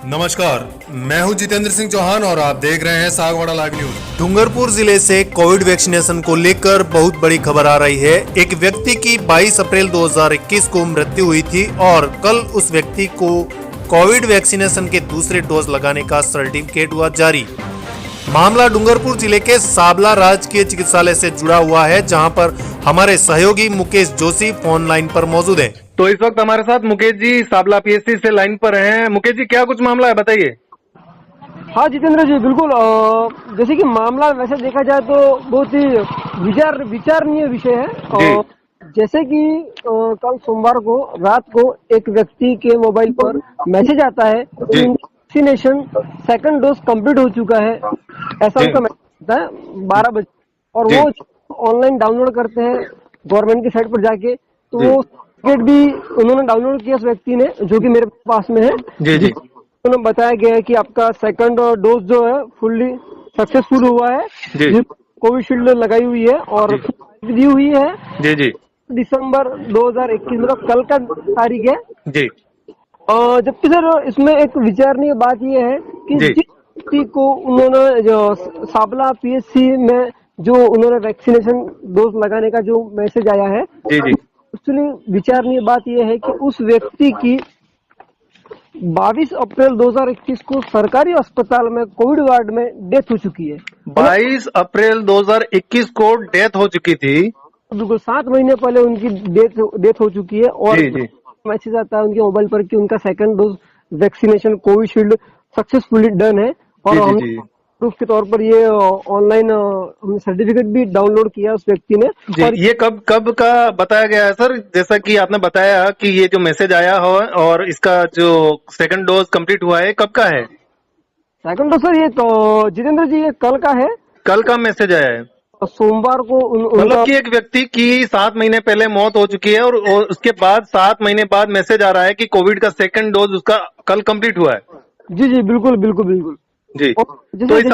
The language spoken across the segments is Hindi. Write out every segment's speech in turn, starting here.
नमस्कार, मैं हूं जितेंद्र सिंह चौहान और आप देख रहे हैं सागवाड़ा लाइव न्यूज। डूंगरपुर जिले से कोविड वैक्सीनेशन को लेकर बहुत बड़ी खबर आ रही है। एक व्यक्ति की 22 अप्रैल 2021 को मृत्यु हुई थी और कल उस व्यक्ति को कोविड वैक्सीनेशन के दूसरे डोज लगाने का सर्टिफिकेट हुआ जारी। मामला डूंगरपुर जिले के साबला राजकीय चिकित्सालय से जुड़ा हुआ है, जहां पर हमारे सहयोगी मुकेश जोशी फोन लाइन पर मौजूद हैं। तो इस वक्त हमारे साथ मुकेश जी साबला पीएचसी से लाइन पर हैं। मुकेश जी, क्या कुछ मामला है, बताइए। हाँ जितेंद्र जी, बिल्कुल। जैसे कि मामला वैसे देखा जाए तो बहुत ही विचारणीय विषय है। और जैसे कि कल सोमवार को रात को एक व्यक्ति के मोबाइल पर मैसेज आता है, वैक्सीनेशन सेकंड डोज कंप्लीट हो चुका है, ऐसा उनका मैसेज आता है 12 बजे। और वो ऑनलाइन डाउनलोड करते हैं गवर्नमेंट की साइट पर जाके, तो वो सर्टिफिकेट भी उन्होंने डाउनलोड किया उस व्यक्ति ने, जो कि मेरे पास में है। जी। उन्होंने बताया गया है कि आपका सेकंड डोज जो है फुल्ली सक्सेसफुल हुआ है, कोविशील्ड लगाई हुई है और दी हुई है। जी। दिसंबर 2021 मतलब कल का तारीख है। जी। जबकि सर इसमें एक विचारणीय बात यह है कि जिस व्यक्ति को उन्होंने जो साबला पीएचसी में जो उन्होंने वैक्सीनेशन डोज लगाने का जो मैसेज आया है, एक्चुअली विचारणीय बात यह है कि उस व्यक्ति की 22 अप्रैल 2021 को सरकारी अस्पताल में कोविड वार्ड में डेथ हो चुकी है। 22 अप्रैल 2021 को डेथ हो चुकी थी। बिल्कुल 7 महीने पहले उनकी डेथ हो चुकी है। और मैसेज आता है उनके मोबाइल पर कि उनका second dose vaccination Covishield successfully done है। और हमने प्रूफ के तौर पर ये ऑनलाइन हमने सर्टिफिकेट भी डाउनलोड किया उस व्यक्ति ने। और ये कब का बताया गया है सर? जैसा कि आपने बताया कि ये जो मैसेज आया हो और इसका जो सेकंड डोज कंप्लीट हुआ है, कब का है? सेकंड डोज सर ये तो जितेंद्र जी ये कल का है। कल का मैसेज आया है, सोमवार को। मतलब कि एक व्यक्ति की 7 महीने पहले मौत हो चुकी है और उसके बाद 7 महीने बाद मैसेज आ रहा है कि कोविड का सेकंड डोज उसका कल कंप्लीट हुआ है। जी बिल्कुल। जी। तो इस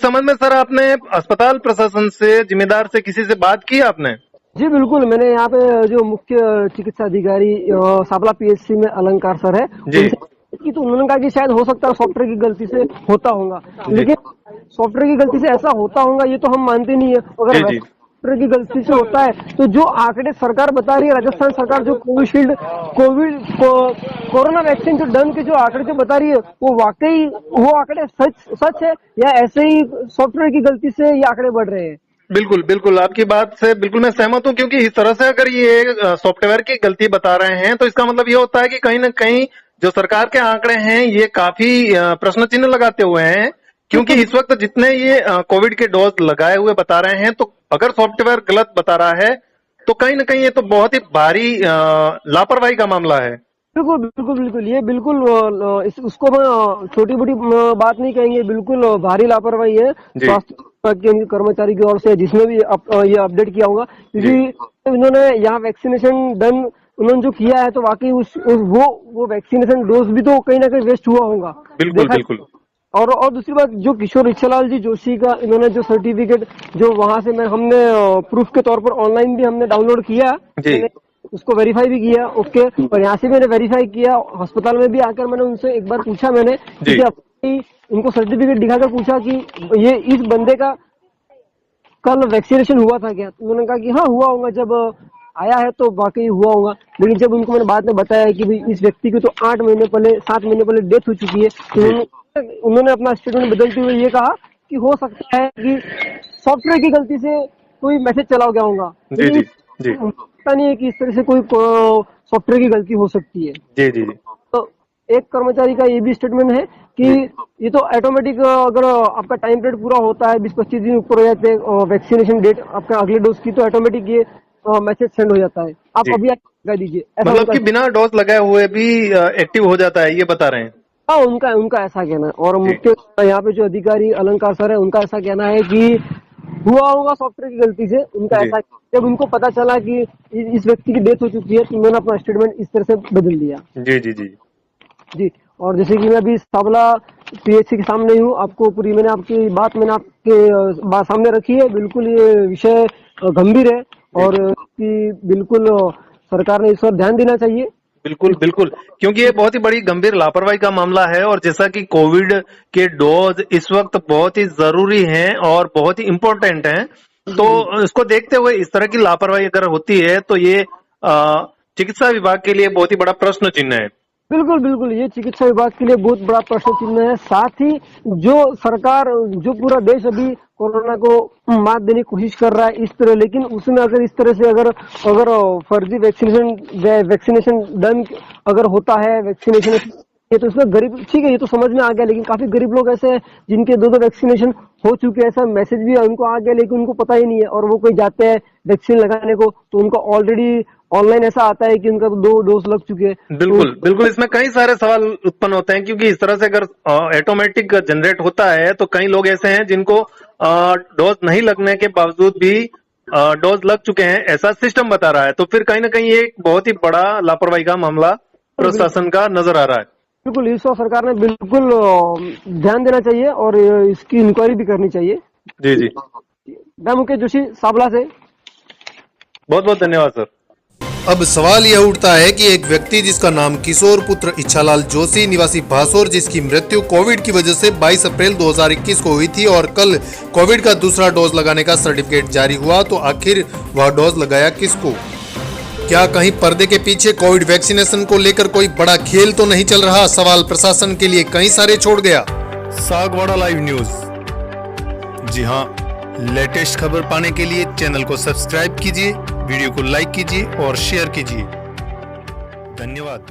संबंध में सर आपने अस्पताल प्रशासन से, जिम्मेदार से, किसी से बात की आपने? जी बिल्कुल, मैंने यहाँ पे जो मुख्य चिकित्सा अधिकारी साबला पीएचसी में अलंकार सर है, कि तो उन्होंने कहा कि शायद हो सकता है सॉफ्टवेयर की गलती से होता होगा, लेकिन सॉफ्टवेयर की गलती से ऐसा होता होगा ये तो हम मानते नहीं है। अगर सॉफ्टवेयर की गलती से होता है तो जो आंकड़े सरकार बता रही है, राजस्थान सरकार जो कोरोना वैक्सीन जो डन के जो आंकड़े जो बता रही है, वो वाकई वो आंकड़े सच है या ऐसे ही सॉफ्टवेयर की गलती से ये आंकड़े बढ़ रहे हैं? बिल्कुल आपकी बात से बिल्कुल मैं सहमत हूँ, क्योंकि इस तरह से अगर ये सॉफ्टवेयर की गलती बता रहे हैं तो इसका मतलब ये होता है कि कहीं न कहीं जो सरकार के आंकड़े हैं ये काफी प्रश्न चिन्ह लगाते हुए हैं। क्योंकि इस वक्त जितने ये कोविड के डोज लगाए हुए बता रहे हैं, तो अगर सॉफ्टवेयर गलत बता रहा है तो कहीं न कहीं ये तो बहुत ही भारी लापरवाही का मामला है। बिल्कुल ये बिल्कुल उसको मैं छोटी मोटी बात नहीं कहेंगे, बिल्कुल भारी लापरवाही है स्वास्थ्य विभाग के कर्मचारी की ओर से, जिसने भी ये अपडेट किया होगा। क्योंकि उन्होंने यहाँ वैक्सीनेशन डन उन्होंने जो किया है तो वाकई वो वैक्सीनेशन डोज भी तो कहीं ना कहीं वेस्ट हुआ होगा। बिल्कुल। और दूसरी बात, जो किशोर इच्छालाल जी जोशी का इन्होंने जो सर्टिफिकेट जो वहां से हमने प्रूफ के तौर पर ऑनलाइन भी हमने डाउनलोड किया, उसको वेरीफाई भी किया। ओके, और यहाँ से मैंने वेरीफाई किया, अस्पताल में भी आकर मैंने उनसे एक बार पूछा, मैंने उनको सर्टिफिकेट दिखाकर पूछा कि ये इस बंदे का कल वैक्सीनेशन हुआ था क्या? उन्होंने कहा कि हाँ हुआ होगा, जब आया है तो वाकई हुआ होगा। लेकिन जब उनको मैंने बाद में बताया कि भाई इस व्यक्ति की तो 7 महीने पहले डेथ हो चुकी है, तो उन्होंने अपना स्टेटमेंट बदलते हुए ये कहा कि हो सकता है कि सॉफ्टवेयर की गलती से कोई मैसेज चला गया होगा। पता नहीं है कि इस तरह से कोई सॉफ्टवेयर की गलती हो सकती है। जी। तो एक कर्मचारी का ये भी स्टेटमेंट है कि ये तो ऑटोमेटिक, अगर आपका टाइम पीरियड पूरा होता है 20-25 दिन ऊपर हो जाते हैं वैक्सीनेशन डेट आपका अगले डोज की, तो ऑटोमेटिक ये मैसेज सेंड हो जाता है। आप अभी लगा दीजिए, मतलब कि बिना डोज लगाए हुए भी एक्टिव हो जाता है, ये बता रहे हैं। हाँ, उनका ऐसा कहना है। और मुख्य यहाँ पे जो अधिकारी अलंकार सर है, उनका ऐसा कहना है कि हुआ होगा सॉफ्टवेयर की गलती से। उनका ऐसा, जब उनको पता चला कि इस व्यक्ति की डेथ हो चुकी है तो उन्होंने अपना स्टेटमेंट इस तरह से बदल दिया। जी। और जैसे कि मैं अभी साबला पीएचसी के सामने हूँ, आपको पूरी मैंने आपके सामने रखी है। बिल्कुल ये विषय गंभीर है और कि बिल्कुल सरकार ने इस पर ध्यान देना चाहिए। बिल्कुल बिल्कुल, क्योंकि ये बहुत ही बड़ी गंभीर लापरवाही का मामला है और जैसा कि कोविड के डोज इस वक्त बहुत ही जरूरी हैं और बहुत ही इम्पोर्टेंट हैं, तो इसको देखते हुए इस तरह की लापरवाही अगर होती है तो ये चिकित्सा विभाग के लिए बहुत ही बड़ा प्रश्न चिन्ह है। बिल्कुल बिल्कुल, ये चिकित्सा विभाग के लिए बहुत बड़ा प्रश्न चिन्ह है। साथ ही जो सरकार, जो पूरा देश अभी कोरोना को मात देने की कोशिश कर रहा है इस तरह, लेकिन उसमें अगर इस तरह से अगर फर्जी वैक्सीनेशन डन अगर होता है, वैक्सीनेशन ये तो उसमें गरीब, ठीक है ये तो समझ में आ गया, लेकिन काफी गरीब लोग ऐसे हैं जिनके दो वैक्सीनेशन हो चुके हैं, ऐसा मैसेज भी उनको आ गया लेकिन उनको पता ही नहीं है, और वो कोई जाते हैं वैक्सीन लगाने को तो उनको ऑलरेडी ऑनलाइन ऐसा आता है कि उनका 2 डोज लग चुके हैं। बिल्कुल बिल्कुल, इसमें कई सारे सवाल उत्पन्न होते हैं, क्योंकि इस तरह से अगर ऑटोमेटिक जनरेट होता है तो कई लोग ऐसे हैं जिनको डोज नहीं लगने के बावजूद भी डोज लग चुके हैं, ऐसा सिस्टम बता रहा है। तो फिर कहीं ना कहीं ये एक बहुत ही बड़ा लापरवाही का मामला प्रशासन का नजर आ रहा है। बिल्कुल, इस वक्त सरकार ने बिल्कुल ध्यान देना चाहिए और इसकी इंक्वायरी भी करनी चाहिए। जी जी, मैं मुकेश जोशी, साबला से। बहुत बहुत धन्यवाद सर। अब सवाल यह उठता है कि एक व्यक्ति जिसका नाम किशोर पुत्र इच्छालाल जोशी निवासी भासोर, जिसकी मृत्यु कोविड की वजह से 22 अप्रैल 2021 को हुई थी और कल कोविड का दूसरा डोज लगाने का सर्टिफिकेट जारी हुआ, तो आखिर वह डोज लगाया किसको? क्या कहीं पर्दे के पीछे कोविड वैक्सीनेशन को लेकर कोई बड़ा खेल तो नहीं चल रहा? सवाल प्रशासन के लिए कई सारे छोड़ गया। Sagwara live news. जी हाँ, लेटेस्ट खबर पाने के लिए चैनल को सब्सक्राइब कीजिए, वीडियो को लाइक कीजिए और शेयर कीजिए। धन्यवाद।